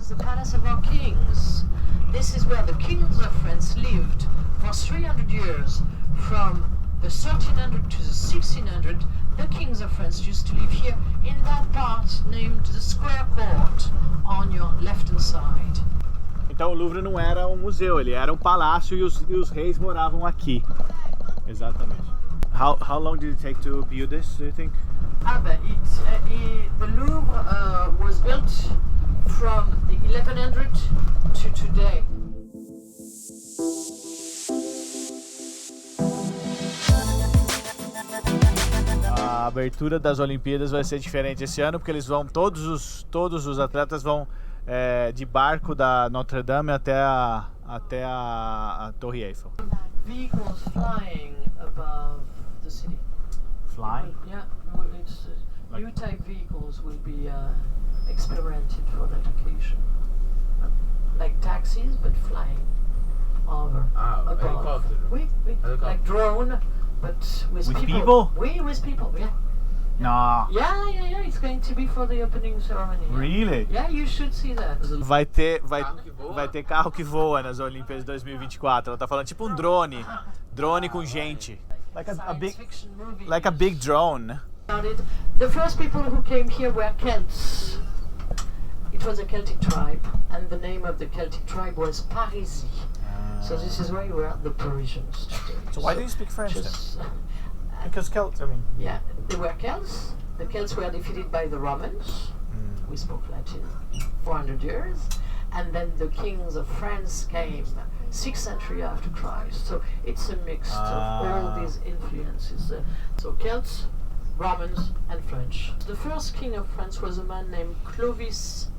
is the palace of our kings. This is where the kings of France lived for 300 years. From the 1300 to the 1600, the kings of France used to live here in that part named the Square Court on your left-hand side. Então o Louvre não era um museu, ele era um palácio e os reis moravam aqui. Exatamente. How long did it take to build this, do you think? The Louvre was built from the 1100 to today. A abertura das Olimpíadas vai ser diferente esse ano, porque eles vão todos os atletas vão de barco da Notre Dame até a Torre Eiffel. Vehicles flying above the city. Flying? Yeah, new type vehicles will be experimented for that occasion. Like taxis, but flying over. Above. Like drone, but with people. With people, yeah. No. Yeah. It's going to be for the opening ceremony. Really? Yeah, you should see that. Vai ter carro que voa nas Olimpíadas de 2024. Ela tá falando tipo um drone com gente. Like a big drone. The first people who came here were Celts. It was a Celtic tribe, and the name of the Celtic tribe was Parisis. So this is where you were the Parisians today. So why do you speak French then? Because Celts, I mean. Yeah, they were Celts. The Celts were defeated by the Romans. We spoke Latin 400 years. And then the kings of France came 6th century after Christ. So it's a mix of all these influences. So Celts, Romans, and French. The first king of France was a man named Clovis.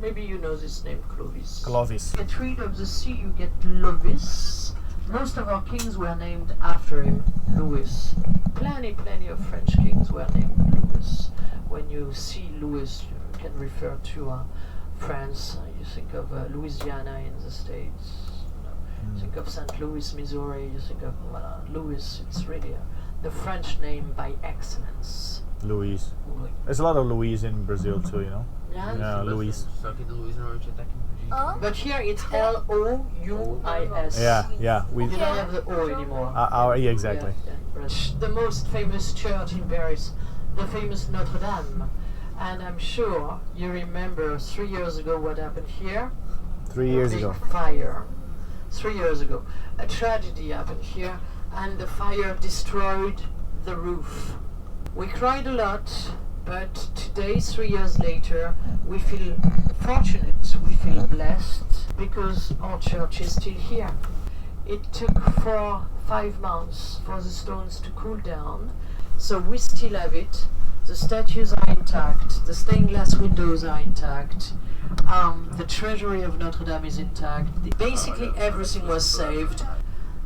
Maybe you know this name, Clovis. Clovis. Get rid of the C, you get Lovis. Most of our kings were named after him, Louis. Plenty of French kings were named Louis. When you see Louis, you can refer to France. You think of Louisiana in the States. You think of St. Louis, Missouri. You think of Louis. It's really the French name by excellence. Louis. There's a lot of Louis in Brazil too, you know? Yeah, Louis. But here it's L-O-U-I-S. Yeah. We don't have the O anymore. Yeah, exactly. Yeah. The most famous church in Paris, the famous Notre Dame. And I'm sure you remember 3 years ago what happened here. 3 years ago. Fire. 3 years ago. A tragedy happened here, and the fire destroyed the roof. We cried a lot, but today, 3 years later, we feel fortunate, we feel blessed, because our church is still here. It took 5 months for the stones to cool down, so we still have it. The statues are intact, the stained glass windows are intact, the treasury of Notre Dame is intact. Basically everything was saved.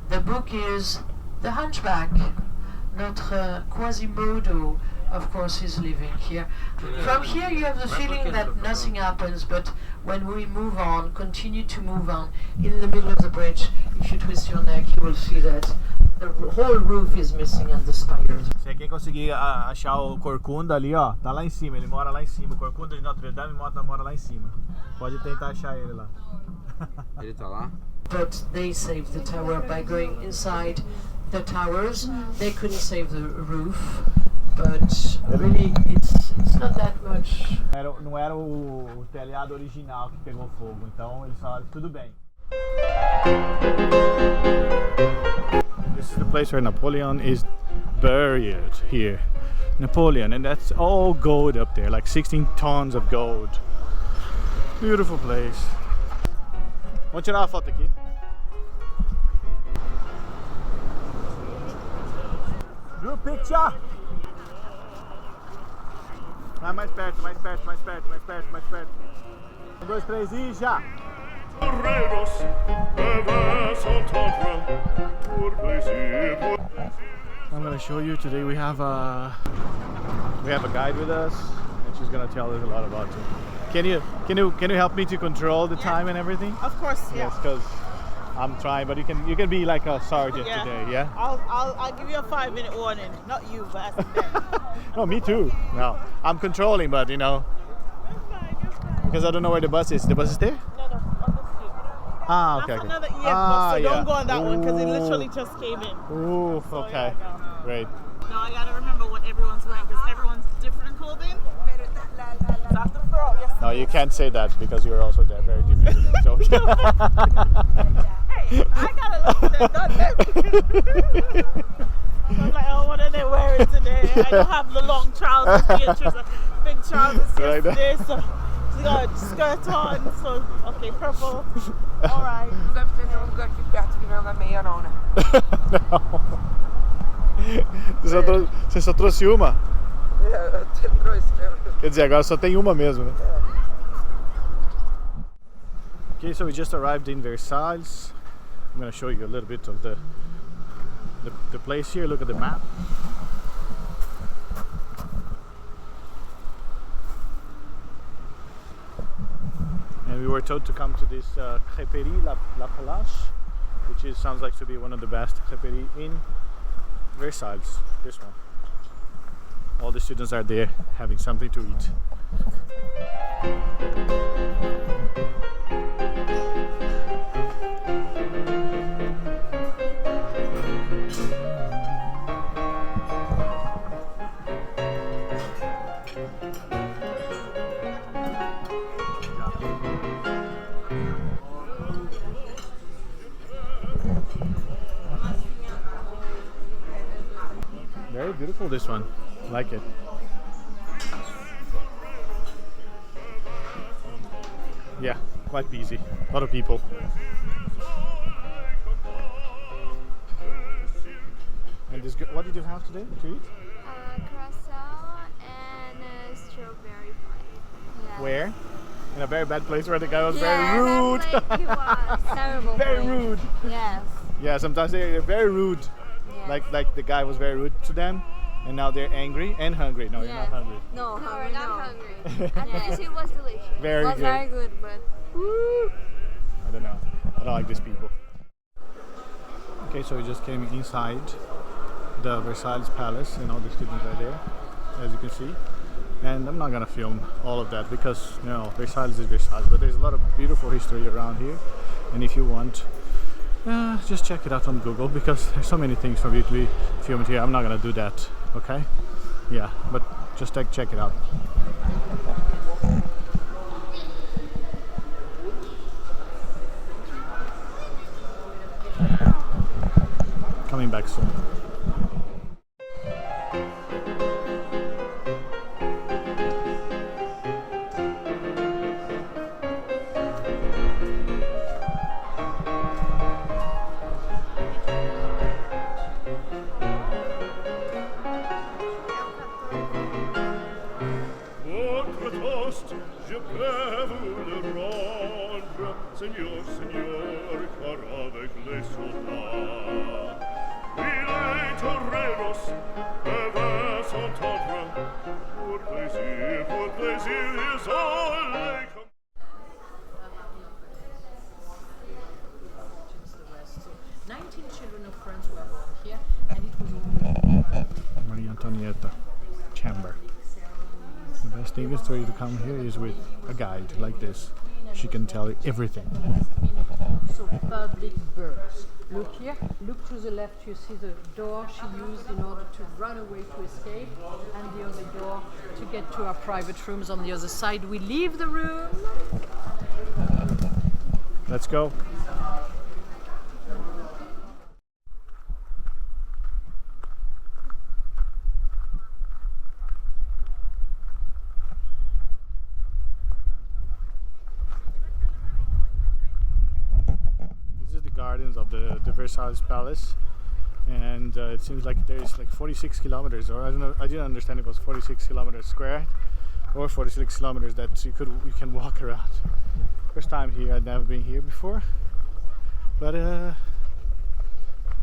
The book is The Hunchback. Notre Quasimodo, of course, is living here. From here you have the feeling that nothing happens, but when we move on, continue to move on, in the middle of the bridge, if you twist your neck, you will see that the whole roof is missing and the spires. Se quem conseguir achar o Corcunda ali, ó, tá lá em cima, ele mora lá em cima. O Corcunda de Notre Dame mora lá em cima. Pode tentar achar ele lá. Ele tá lá? But they saved the tower by going inside the towers. They couldn't save the roof, but really it's not that much. Não era o telhado original que pegou fogo, então eles falaram tudo bem. This is the place where Napoleon is buried here. Napoleon, and that's all gold up there, like 16 tons of gold. Beautiful place. Vamos tirar uma foto aqui. Group picture! Vai mais perto. 1, 2, 3 e já! I'm gonna show you today. We have a guide with us, and she's gonna tell us a lot about it. Can you help me to control the time and everything? Of course, yeah. Yes, because I'm trying, but you can be like a sergeant today, yeah? I'll give you a 5-minute warning. Not you, but as them. No, me too. No, I'm controlling, but you know. That's fine. Because I don't know where the bus is. The bus is there? No, no, on the street. Ah, okay. That's Okay. another bus, so yeah. don't go on that one because it Ooh. literally just came in. Ooh, So, okay. yeah, no. Great. No, I gotta remember what everyone's wearing because everyone's different clothing. So I have to throw out your No, you can't say that because you're also there very different. So. Hey, I gotta look at them, don't they? I'm like, oh, what are they wearing today? I don't have the long trousers, Beatrice, big trousers Right. yesterday, so she got a skirt on, so, okay, purple, alright. Você só trouxe uma? Quer dizer, agora só tem uma mesmo, né? Okay, so we just arrived in Versailles. I'm going to show you a little bit of the place here. Look at the map. And we were told to come to this crêperie La Palace, which sounds like to be one of the best crêperies in Versailles. This one. All the students are there having something to eat. Very beautiful, this one. I like it. Yeah, quite busy. A lot of people. And this, what did you have today to eat? Croissant and strawberry pie. Yeah. Where? In a very bad place where the guy was Yeah, very rude. that place he was terrible. Very place. rude. Yes. Yeah, sometimes they're very rude. Yes. Like the guy was very rude to them, and now they're angry and hungry. No, you're not Yes. hungry. No, No, hungry, we're not no. hungry. At least it was delicious. Very It was good. very good, but I don't know. I don't like these people. Okay, so we just came inside the Versailles Palace, and all the students are there, as you can see. And I'm not gonna film all of that because, you know, Versailles is Versailles, but there's a lot of beautiful history around here. And if you want, just check it out on Google because there's so many things for you to be filmed here. I'm not gonna do that, okay? Yeah, but just check it out. Coming back soon. Votre toast, je peux vous le rendre, Seigneur, Seigneur, car avec les soldats, il est toreros, devait s'entendre, pour plaisir, ils ont les 19 children of France were born here, and it was always Maria Antonietta chamber. The best thing is for you to come here is with a guide like this. She can tell you everything. so public births. Look here, look to the left, you see the door she used in order to run away to escape, and the other door to get to our private rooms on the other side. We leave the room. Let's go. This is the gardens of the Versailles Palace, and it seems like there's like 46 kilometers, or I don't know. I didn't understand it was 46 kilometers square, or 46 kilometers that you can walk around. First time here. I'd never been here before, but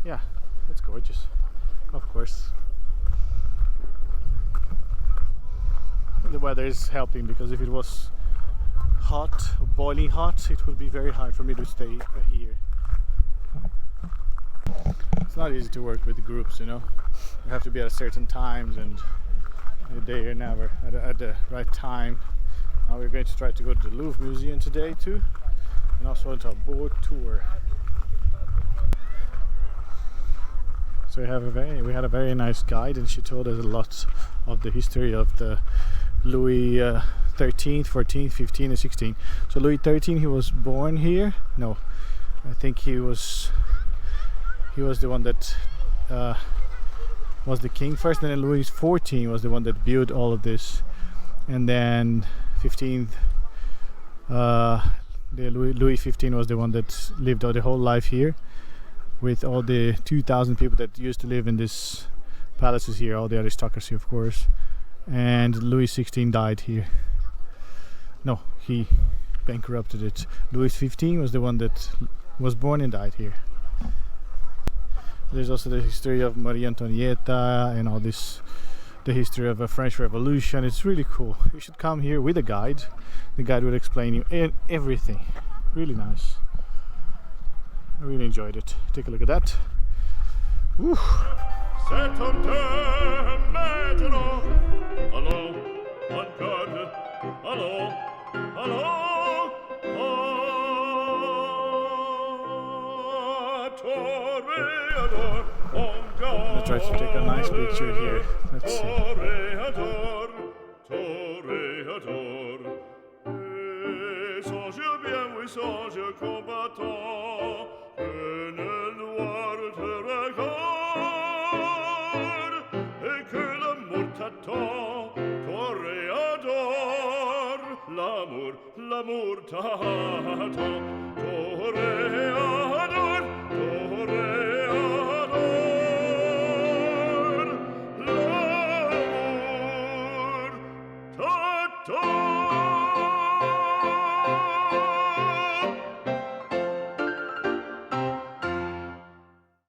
yeah, it's gorgeous, of course. The weather is helping because if it was hot, boiling hot, it would be very hard for me to stay here. It's not easy to work with groups, you know. You have to be at certain times, and they're never at the right time Now we're going to try to go to the Louvre Museum today too, and also into a boat tour. So we had a very nice guide, and she told us a lot of the history of the Louis 13th, 14th, 15th and 16th. So Louis 13, he was born here. No, I think he was the one that was the king first, and then Louis 14 was the one that built all of this, and then 15th, the Louis 15 was the one that lived all the whole life here, with all the 2,000 people that used to live in this palaces here, all the aristocracy of course. And Louis 16 died here. No, he bankrupted it. Louis 15 was the one that was born and died here. There's also the history of Marie Antonietta and all this, the history of the French Revolution. It's really cool. You should come here with a guide. The guide will explain you everything. Really nice. I really enjoyed it. Take a look at that. Woo. C'est un temps maintenant. Allons, en garde. Allons, allons. Toreador, en garde. I'm gonna try to take a nice picture here. Let's see. Toreador, toreador. Et songe bien, oui, songe combattant. Que le noir te regarde et que l'amour t'attend, toréador, l'amour t'attend, toréador.